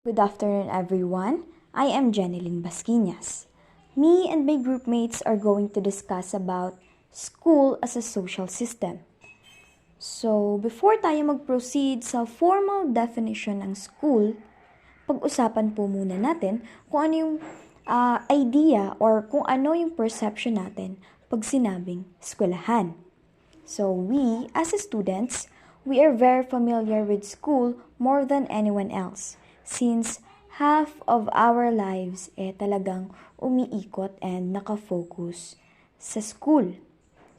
Good afternoon, everyone. I am Jeneline Basquinas. Me and my group mates are going to discuss about school as a social system. So, before tayo mag-proceed sa formal definition ng school, pag-usapan po muna natin kung ano yung idea or kung ano yung perception natin pag sinabing eskwelahan. So, we, as students, we are very familiar with school more than anyone else since half of our lives talagang umiikot and nakafocus sa school.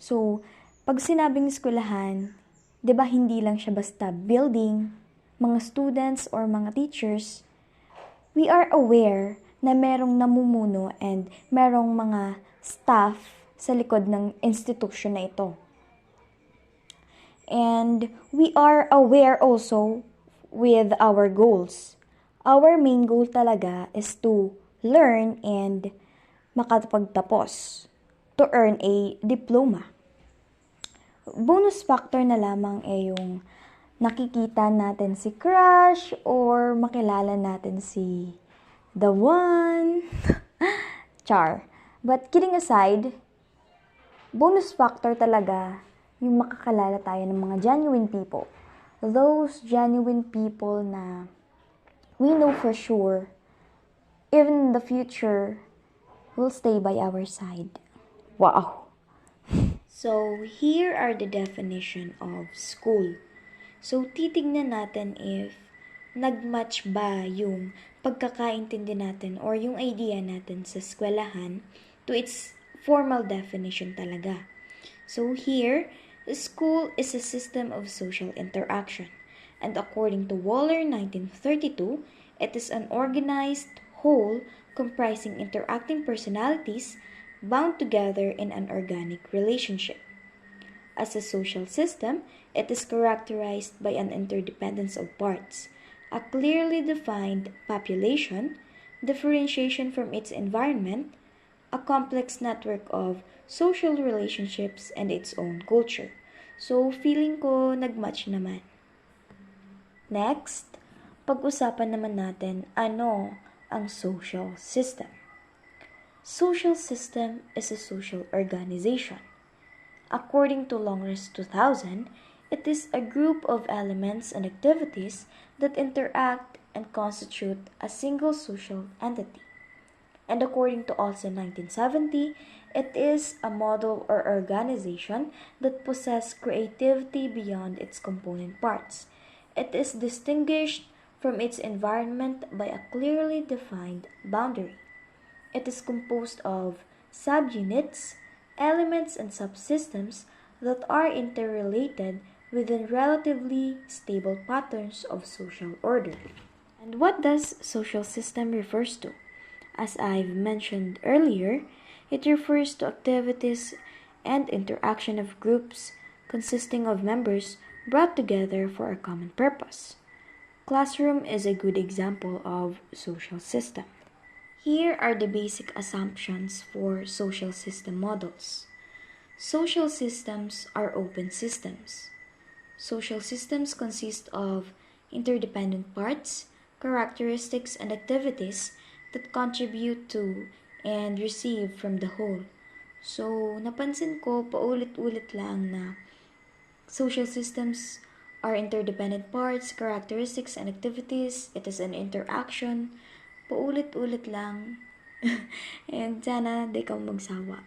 So, pag sinabing eskwelahan, 'di ba hindi lang siya basta building, mga students or mga teachers, we are aware na merong namumuno and merong mga staff sa likod ng institution na ito. And we are aware also with our goals. Our main goal talaga is to learn and makapagtapos, to earn a diploma. Bonus factor na lamang yung nakikita natin si crush or makilala natin si the one. Char. But kidding aside, bonus factor talaga yung makakalala tayo ng mga genuine people. Those genuine people na we know for sure, even in the future, will stay by our side. Wow! So, here are the definition of school. So, titignan natin if nagmatch ba yung pagkakaintindi natin or yung idea natin sa eskwelahan to its formal definition talaga. So, here, school is a system of social interaction. And according to Waller 1932, it is an organized whole comprising interacting personalities bound together in an organic relationship. As a social system, it is characterized by an interdependence of parts, a clearly defined population, differentiation from its environment, a complex network of social relationships, and its own culture. So, feeling ko nagmatch naman. Next, pag-usapan naman natin ano ang social system. Social system is a social organization. According to Longress 2000, it is a group of elements and activities that interact and constitute a single social entity. And according to Olsen 1970, it is a model or organization that possesses creativity beyond its component parts. It is distinguished from its environment by a clearly defined boundary. It is composed of subunits, elements, and subsystems that are interrelated within relatively stable patterns of social order. And what does social system refers to? As I've mentioned earlier, it refers to activities and interaction of groups consisting of members brought together for a common purpose. Classroom is a good example of social system. Here are the basic assumptions for social system models. Social systems are open systems. Social systems consist of interdependent parts, characteristics, and activities that contribute to and receive from the whole. So, napansin ko paulit-ulit lang na social systems are interdependent parts, characteristics, and activities. It is an interaction. Paulit-ulit lang. And sana di ka magsawa.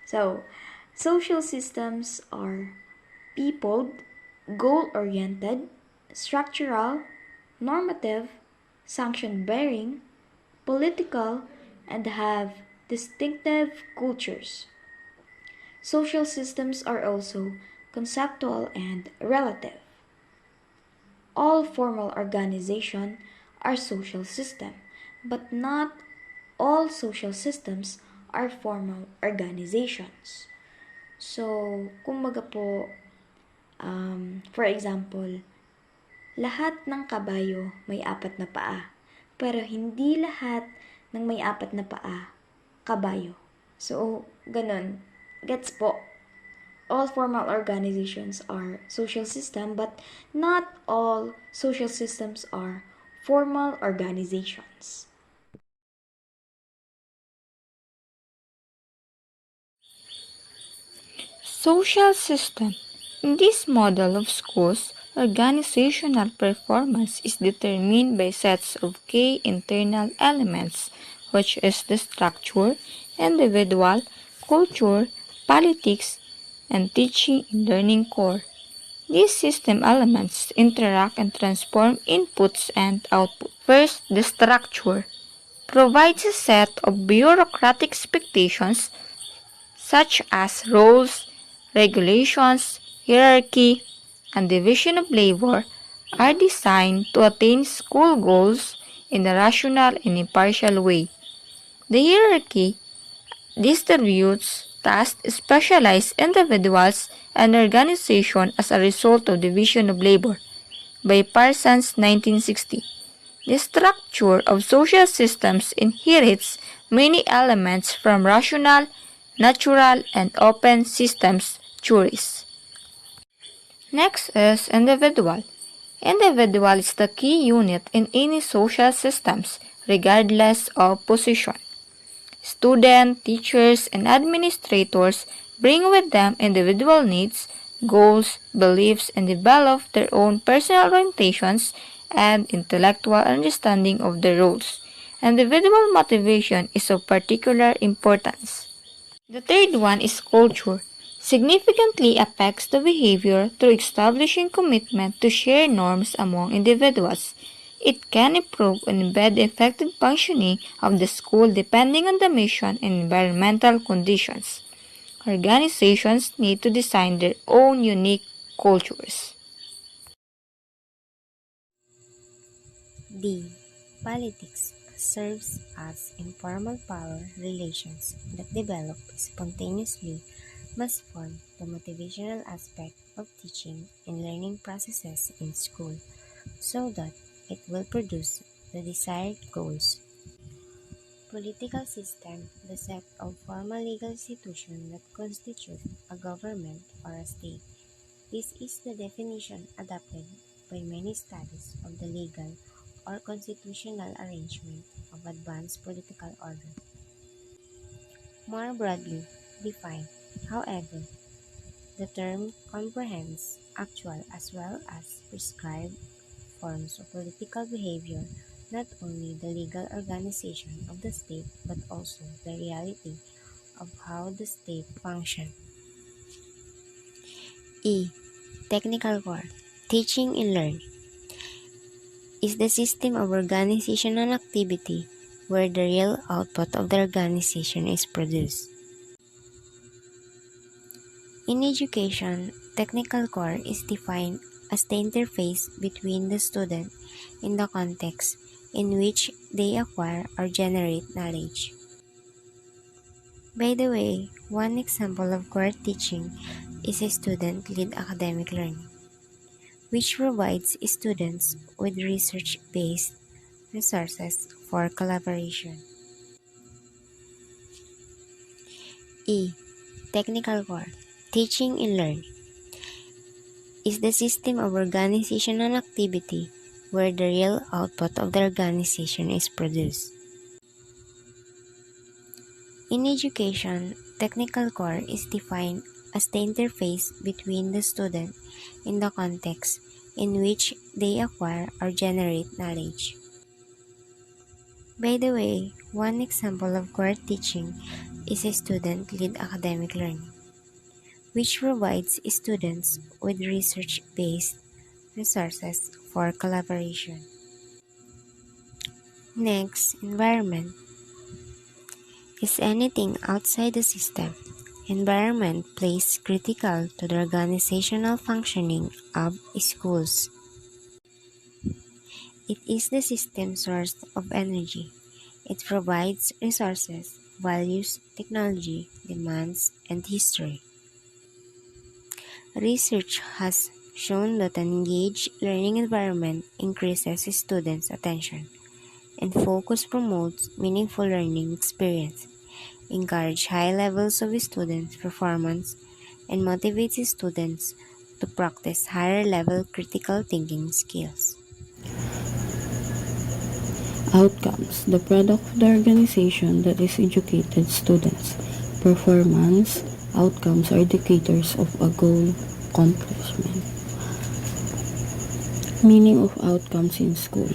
So, social systems are peopled, goal-oriented, structural, normative, sanction-bearing, political, and have distinctive cultures. Social systems are also conceptual and relative. All formal organizations are social systems, but not all social systems are formal organizations. So, kumbaga po, for example, lahat ng kabayo may apat na paa, pero hindi lahat ng may apat na paa, kabayo. So, ganun. Gets po. all formal organizations are social system, but not all social systems are formal organizations. Social system. In this model of schools, organizational performance is determined by sets of key internal elements, which is the structure, individual, culture, politics, and teaching and learning core. These system elements interact and transform inputs and output. First, the structure provides a set of bureaucratic expectations such as roles, regulations, hierarchy, and division of labor are designed to attain school goals in a rational and impartial way. The hierarchy distributes tasks to specialized individuals and organizations as a result of division of labor by Parsons 1960. The structure of social systems inherits many elements from rational, natural, and open systems theories. Next is individual. Individual is the key unit in any social systems, regardless of position. Students, teachers, and administrators bring with them individual needs, goals, beliefs, and develop their own personal orientations and intellectual understanding of their roles. Individual motivation is of particular importance. The third one is culture. Significantly affects the behavior through establishing commitment to share norms among individuals. It can improve and embed the effective functioning of the school depending on the mission and environmental conditions. Organizations need to design their own unique cultures. D. Politics serves as informal power relations that develop spontaneously must form the motivational aspect of teaching and learning processes in school so that it will produce the desired goals. Political system, the set of formal legal institutions that constitute a government or a state. This is the definition adopted by many studies of the legal or constitutional arrangement of advanced political order. More broadly defined, however, the term comprehends actual as well as prescribed forms of political behavior, not only the legal organization of the state but also the reality of how the state functions. E. Technical core. Teaching and learning is the system of organizational activity where the real output of the organization is produced. In education, technical core is defined as the interface between the student and the context in which they acquire or generate knowledge. By the way, one example of core teaching is a student-led academic learning, which provides students with research-based resources for collaboration. E. Technical core. Teaching and learning is the system of organizational activity where the real output of the organization is produced. In education, technical core is defined as the interface between the student and the context in which they acquire or generate knowledge. By the way, one example of core teaching is a student-led academic learning, which provides students with research-based resources for collaboration. Next, environment is anything outside the system. Environment plays critical to the organizational functioning of schools. It is the system source of energy. It provides resources, values, technology, demands, and history. Research has shown that an engaged learning environment increases students' attention and focus, promotes meaningful learning experience, encourage high levels of student performance, and motivates students to practice higher level critical thinking skills. Outcomes: the product of the organization that is educated students. Performance: outcomes are indicators of a goal accomplishment. Meaning of outcomes in school.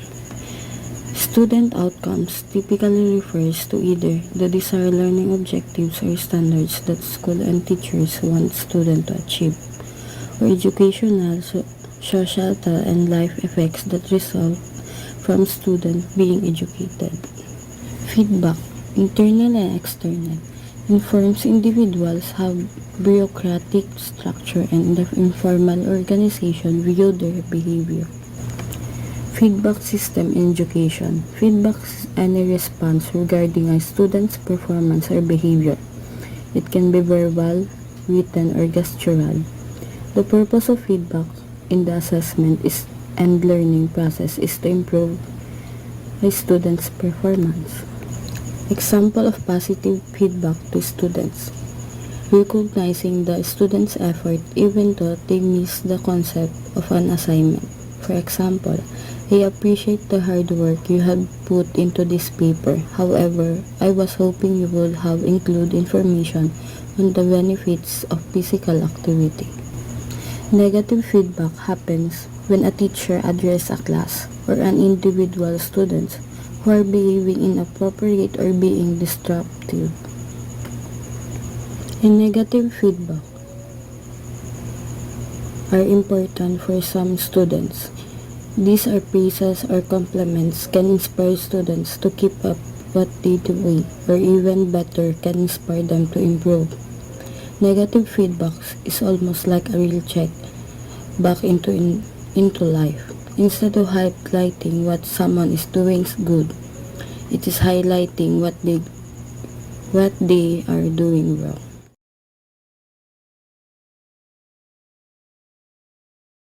Student outcomes typically refers to either the desired learning objectives or standards that school and teachers want students to achieve, or educational, societal, and life effects that result from student being educated. Feedback, internal and external, informs individuals how bureaucratic structure and the informal organization view their behavior. Feedback system in education. Feedback is any response regarding a student's performance or behavior. It can be verbal, written, or gestural. The purpose of feedback in the assessment and learning process is to improve a student's performance. Example of positive feedback to students. Recognizing the student's effort even though they miss the concept of an assignment. For example, I appreciate the hard work you have put into this paper. However, I was hoping you would have included information on the benefits of physical activity. Negative feedback happens when a teacher addresses a class or an individual student who are behaving inappropriate or being disruptive. And negative feedback are important for some students. These are praises or compliments can inspire students to keep up what they do, or even better, can inspire them to improve. Negative feedback is almost like a real check back into life. Instead of highlighting what someone is doing good, it is highlighting what they are doing wrong.